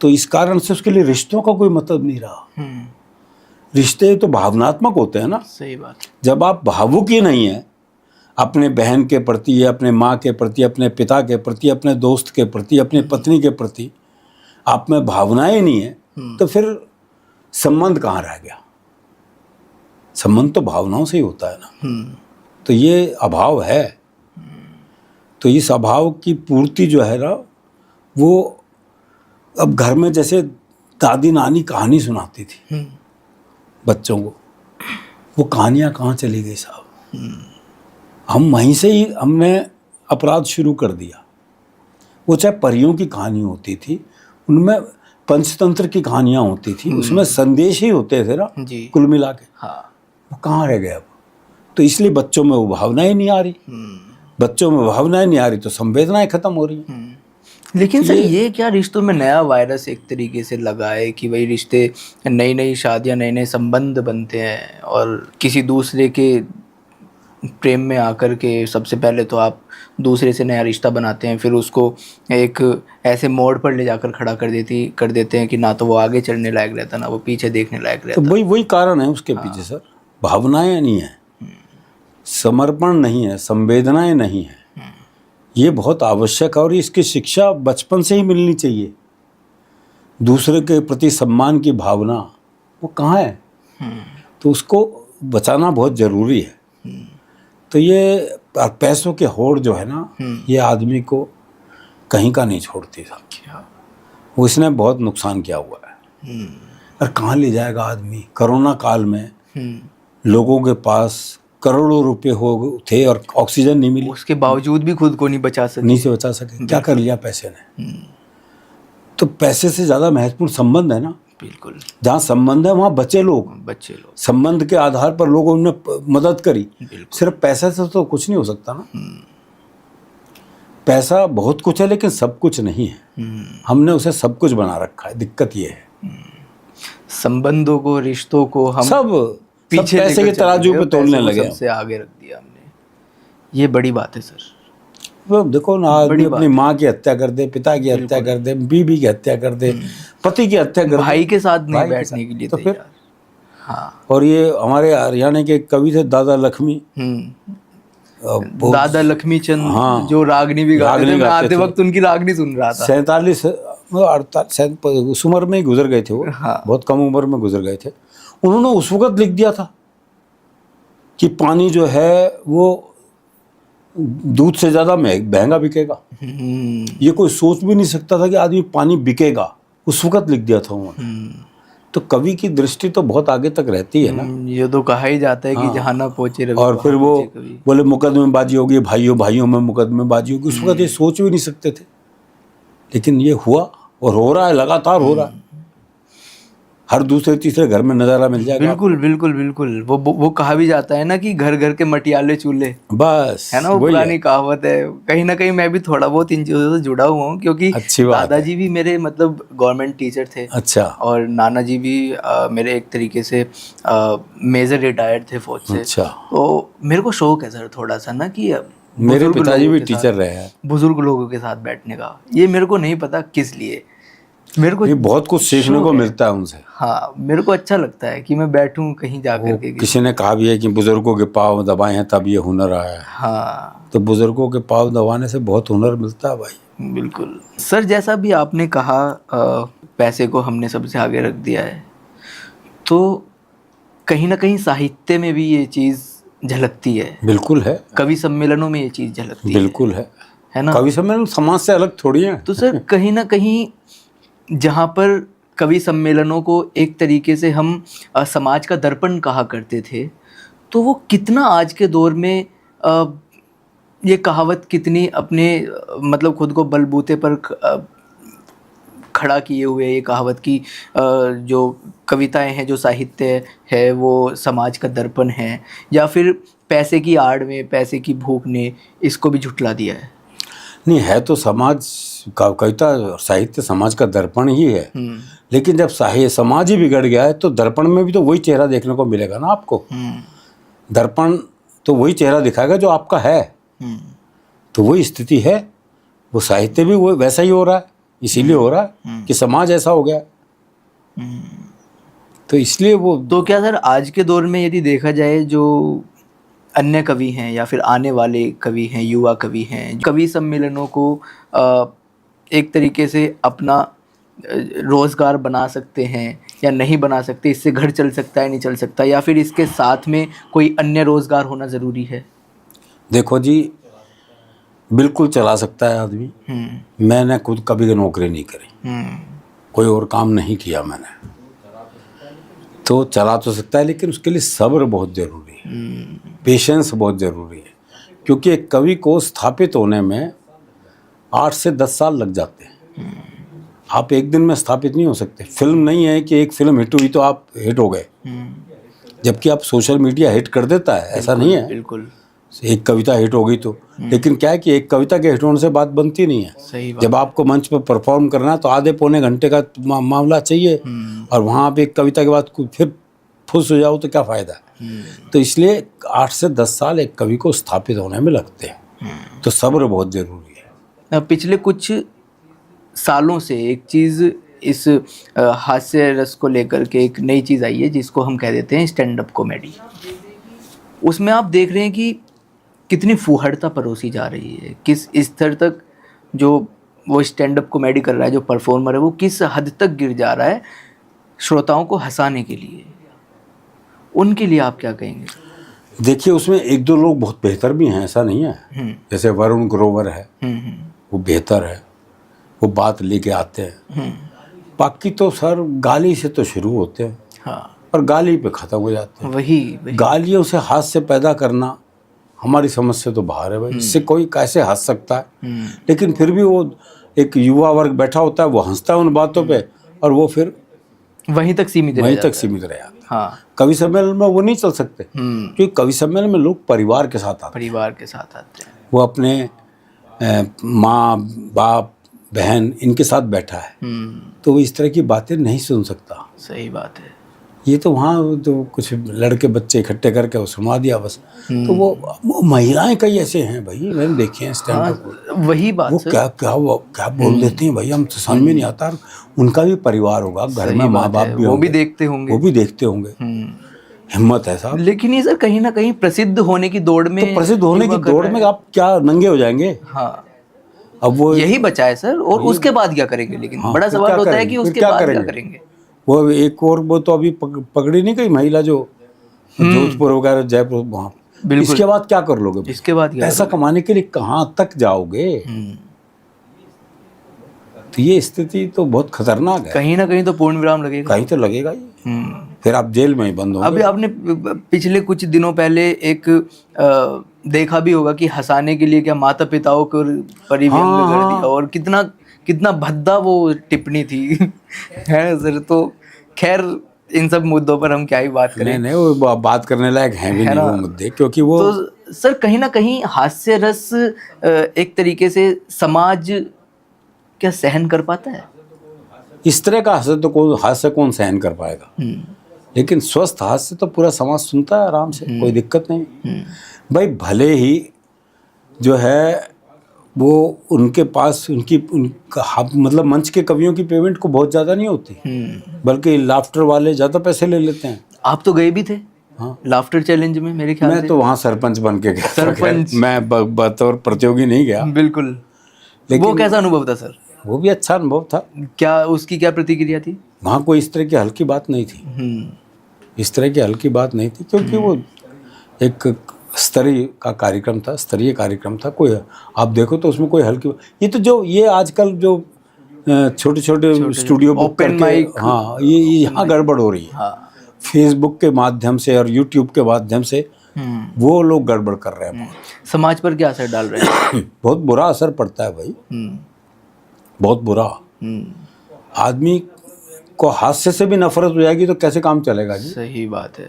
तो इस कारण से उसके लिए रिश्तों का कोई मतलब नहीं रहा। रिश्ते तो भावनात्मक होते हैं ना। सही बात। जब आप भावुक ही नहीं है अपने बहन के प्रति, अपने माँ के प्रति, अपने पिता के प्रति, अपने दोस्त के प्रति, अपनी पत्नी के प्रति आप में भावनाएं नहीं है, तो फिर संबंध कहाँ रह गया? संबंध तो भावनाओं से ही होता है ना। तो ये अभाव है। तो इस अभाव की पूर्ति जो है ना, वो अब घर में जैसे दादी नानी कहानी सुनाती थी बच्चों को, वो कहानियाँ कहाँ चली गई साहब? हम वहीं से ही हमने अपराध शुरू कर दिया। वो चाहे परियों की कहानी होती थी, उनमें पंचतंत्र की कहानियाँ होती थी, उसमें संदेश ही होते थे ना जी। कुल मिला के। हाँ। वो कहाँ रह गया अब? तो इसलिए बच्चों में वो भावनाएं नहीं आ रही। बच्चों में भावनाएं नहीं आ रही तो संवेदनाएं खत्म हो रही हैं। लेकिन सर ये क्या रिश्तों में नया वायरस एक तरीके से लगा है कि भाई रिश्ते, नई नई शादियां, नए नए संबंध बनते हैं और किसी दूसरे के प्रेम में आकर के सबसे पहले तो आप दूसरे से नया रिश्ता बनाते हैं, फिर उसको एक ऐसे मोड़ पर ले जाकर खड़ा कर देते हैं कि ना तो वो आगे चलने लायक रहता, ना वो पीछे देखने लायक रहता। तो वही कारण है उसके पीछे सर। भावनाएं नहीं है, समर्पण नहीं है, संवेदनाएं नहीं है। ये बहुत आवश्यक है और इसकी शिक्षा बचपन से ही मिलनी चाहिए। दूसरे के प्रति सम्मान की भावना वो कहाँ है? तो उसको बचाना बहुत ज़रूरी है। तो ये पैसों के होड़ जो है ना, ये आदमी को कहीं का नहीं छोड़ती साहब। वो इसने बहुत नुकसान किया हुआ है। और कहाँ ले जाएगा आदमी? कोरोना काल में लोगों के पास करोड़ों रुपए हो थे और ऑक्सीजन नहीं मिली, उसके बावजूद भी खुद को नहीं बचा सके। क्या कर लिया पैसे ने? तो पैसे से ज़्यादा महत्वपूर्ण संबंध है ना। बिल्कुल। जहाँ संबंध है वहाँ बचे लोग। संबंध के आधार पर लोगों ने मदद करी। सिर्फ पैसे से तो कुछ नहीं हो सकता ना। पैसा बहुत कुछ है लेकिन सब कुछ नहीं है। हमने उसे सब कुछ बना रखा है। दिक्कत ये है संबंधों को, रिश्तों को हम सब पीछे पैसे के तराजू पे तोलने लगे, सबसे आगे रख दिया हमने। ये बड़ी बात है सर। वो देखो ना, आदमी अपनी माँ की हत्या कर दे, पिता की हत्या कर दे, बीबी की हत्या कर दे, पति की हत्या कर दे, भाई के साथ नहीं बैठने के लिए तो फिर। हाँ। और ये हमारे हरियाणा के कवि थे दादा लक्ष्मी, दादा लक्ष्मी चंद। हाँ, जो रागनी भी गाते थे। मैं आते वक्त उनकी रागनी सुन रहा था। 47 उस उम्र में ही गुजर गए थे वो। हाँ। बहुत कम उम्र में गुजर गए थे। उन्होंने उस वक्त लिख दिया था कि पानी जो है वो दूध से ज़्यादा महंगा बिकेगा। ये कोई सोच भी नहीं सकता था कि आदमी पानी बिकेगा। उस वक्त लिख दिया था उन्होंने। तो कवि की दृष्टि तो बहुत आगे तक रहती है ना। ये तो कहा ही जाता है कि जहाँ ना पहुँचे रवि। और फिर वो बोले मुकदमेबाजी होगी, भाइयों भाइयों में मुकदमेबाजी होगी। उस वक्त ये सोच भी नहीं सकते थे, लेकिन ये हुआ और हो रहा है, लगातार हो रहा है। हर दूसरे तीसरे घर में नज़ारा मिल जाएगा। बिल्कुल बिल्कुल बिल्कुल। वो कहा भी जाता है ना कि घर घर के मटियाले चूल्हे, बस है ना। वो पुरानी कहावत है। कहीं ना कहीं मैं भी थोड़ा बहुत इन चीज़ों से जुड़ा हुआ हूँ, क्योंकि दादाजी भी मेरे मतलब गवर्नमेंट टीचर थे। अच्छा। और नाना जी भी मेरे एक तरीके से मेजर रिटायर्ड थे फौज से। अच्छा। तो मेरे को शौक है सर थोड़ा सा ना कि मेरे पिताजी भी टीचर रहे हैं, बुजुर्ग लोगों के साथ बैठने का। ये मेरे को नहीं पता किस लिए, मेरे को ये बहुत कुछ सीखने को मिलता है उनसे। हाँ, मेरे को अच्छा लगता है कि मैं बैठूं कहीं जाकर के। किसी ने कहा भी है कि बुजुर्गों के पाँव दबाए हैं तब ये हुनर आया है। हाँ, तो बुजुर्गों के पाँव दबाने से बहुत हुनर मिलता है भाई। बिल्कुल सर। जैसा भी आपने कहा, पैसे को हमने सबसे आगे रख दिया है, तो कहीं ना कहीं साहित्य में भी ये चीज़ झलकती है। बिल्कुल है। कवि सम्मेलनों में ये चीज़ झलकती है। बिल्कुल है ना। कवि सम्मेलन समाज से अलग थोड़ी है। तो सर कहीं ना कहीं जहाँ पर कवि सम्मेलनों को एक तरीके से हम समाज का दर्पण कहा करते थे, तो वो कितना आज के दौर में ये कहावत कितनी अपने मतलब खुद को बलबूते पर खड़ा किए हुए ये कहावत की जो कविताएं हैं, जो साहित्य है, वो समाज का दर्पण है, या फिर पैसे की आड़ में, पैसे की भूख ने इसको भी झुठला दिया है? नहीं, है तो समाज का, कविता साहित्य समाज का दर्पण ही है। लेकिन जब समाज ही बिगड़ गया है तो दर्पण में भी तो वही चेहरा देखने को मिलेगा ना आपको। दर्पण तो वही चेहरा दिखाएगा जो आपका है। तो वही स्थिति है, वो साहित्य भी वो वैसा ही हो रहा है। इसीलिए हो रहा है कि समाज ऐसा हो गया। तो इसलिए वो तो क्या सर आज के दौर में यदि देखा जाए, जो अन्य कवि हैं या फिर आने वाले कवि हैं, युवा कवि हैं, कवि सम्मेलनों को एक तरीके से अपना रोजगार बना सकते हैं या नहीं बना सकते, इससे घर चल सकता है नहीं चल सकता, या फिर इसके साथ में कोई अन्य रोजगार होना ज़रूरी है? देखो जी, बिल्कुल चला सकता है आदमी। मैंने खुद कभी नौकरी नहीं करी, कोई और काम नहीं किया मैंने, तो चला तो सकता है, लेकिन उसके लिए सब्र बहुत ज़रूरी है, पेशेंस बहुत ज़रूरी है, क्योंकि एक कवि को स्थापित होने में 8 से 10 साल लग जाते हैं। आप एक दिन में स्थापित नहीं हो सकते। फिल्म नहीं है कि एक फिल्म हिट हुई तो आप हिट हो गए, जबकि आप सोशल मीडिया हिट कर देता है, ऐसा नहीं है। बिल्कुल एक कविता हिट हो गई तो, लेकिन क्या है कि एक कविता के हिट होने से बात बनती नहीं है। सही बात। जब आपको मंच पर परफॉर्म करना है तो आधे पौने घंटे का मामला चाहिए, और वहाँ आप एक कविता के बाद फिर फुस हो जाओ तो क्या फ़ायदा है। तो इसलिए 8 से 10 साल एक कवि को स्थापित होने में लगते हैं, तो सब्र बहुत ज़रूरी है। पिछले कुछ सालों से एक चीज़ इस हास्य रस को लेकर के एक नई चीज़ आई है, जिसको हम कह देते हैं स्टैंड अप कॉमेडी। उसमें आप देख रहे हैं कि कितनी फुहड़ता परोसी जा रही है, किस स्तर तक जो वो स्टैंड अप कॉमेडी कर रहा है, जो परफॉर्मर है, वो किस हद तक गिर जा रहा है श्रोताओं को हंसाने के लिए। उनके लिए आप क्या कहेंगे? देखिए, उसमें एक दो लोग बहुत बेहतर भी हैं, ऐसा नहीं है। जैसे वरुण ग्रोवर है, वो बेहतर है, वो बात लेके आते हैं। बाकी तो सर गाली से तो शुरू होते हैं, हाँ, और गाली पे ख़त्म हो जाते हैं। वही गालियों से हास्य पैदा करना हमारी समझ से तो बाहर है भाई। इससे कोई कैसे हंस सकता है। लेकिन फिर भी वो एक युवा वर्ग बैठा होता है, वो हंसता है उन बातों पे, और वो फिर वहीं तक सीमित रह वहीं जाता तक सीमित रह जाता है। हाँ, कवि सम्मेलन में वो नहीं चल सकते, क्योंकि कवि सम्मेलन में लोग परिवार के साथ आते हैं। परिवार के साथ आते हैं। वो अपने माँ बाप बहन इनके साथ बैठा है, तो वो इस तरह की बातें नहीं सुन सकता। सही बात है। ये तो वहाँ तो कुछ लड़के बच्चे इकट्ठे करके वो सुना दिया बस। तो वो महिलाएं कई ऐसे हैं भाई, मैंने देखे हैं स्टैंड अप। वही बात वो सर। क्या बोल देते हैं भाई, हम तो समझ में नहीं आता। उनका भी परिवार होगा, घर में माँ बाप भी वो होंगे, भी देखते होंगे, वो भी देखते होंगे। हिम्मत है साहब। लेकिन ये सर कहीं ना कहीं प्रसिद्ध होने की दौड़ में, तो प्रसिद्ध होने की दौड़ में आप क्या नंगे हो जाएंगे? हाँ, अब वो यही बचा है सर। और उसके बाद क्या करेंगे? लेकिन हाँ, बड़ा फिर सवाल क्या होता है करेंगे? कि फिर उसके क्या बाद क्या करेंगे? करेंगे? वो एक और वो तो अभी पकड़ी नहीं गई महिला जो जोधपुर वगैरह जयपुर, वहाँ बिल्कुल। इसके बाद क्या कर लोगे? इसके बाद क्या पैसा कमाने के लिए कहाँ तक जाओगे? तो ये स्थिति तो बहुत खतरनाक है। कहीं ना कहीं तो पूर्ण विराम लगेगा। कहीं तो लगेगा ही, फिर आप जेल में ही बंद होंगे। अभी आपने पिछले कुछ दिनों पहले एक देखा भी होगा कि हंसाने के लिए क्या माता पिताओं को परिव्यंग कर दिया, और कितना कितना भद्दा वो टिप्पणी थी है सर। तो खैर इन सब मुद्दों पर हम क्या ही बात करें। नहीं वो बात करने लायक है भी नहीं वो मुद्दे, क्योंकि वो तो सर कहीं ना कहीं हास्य रस एक तरीके से समाज क्या सहन कर पाता है? इस तरह का हास्य कौन सहन कर पाएगा? लेकिन स्वस्थ हास्य तो पूरा समाज सुनता है आराम से, कोई दिक्कत नहीं भाई। भले ही जो है वो उनके पास उनका मतलब मंच के कवियों की पेमेंट को बहुत ज़्यादा नहीं होती, बल्कि लाफ्टर वाले ज़्यादा पैसे ले लेते हैं। आप तो गए भी थे हाँ, लाफ्टर चैलेंज में मेरे ख्याल से। मैं तो वहाँ सरपंच बन के गया। सरपंच? मैं बतौर प्रतियोगी नहीं गया। बिल्कुल। वो कैसा अनुभव था सर? वो भी अच्छा अनुभव था। क्या उसकी क्या प्रतिक्रिया थी? वहाँ कोई इस तरह की हल्की बात नहीं थी, इस तरह की हल्की बात नहीं थी, क्योंकि वो एक स्तरीय कार्यक्रम था। कोई आप देखो तो उसमें कोई हल्की, ये तो जो ये आजकल जो छोटे छोटे स्टूडियो बुक करके, हाँ ये यहाँ गड़बड़ हो रही है। हाँ, फेसबुक के माध्यम से और यूट्यूब के माध्यम से वो लोग गड़बड़ कर रहे हैं। समाज पर क्या असर डाल रहे हैं? बहुत बुरा असर पड़ता है भाई, बहुत बुरा। आदमी को हास्य से भी नफरत हो जाएगी तो कैसे काम चलेगा जी? सही बात है।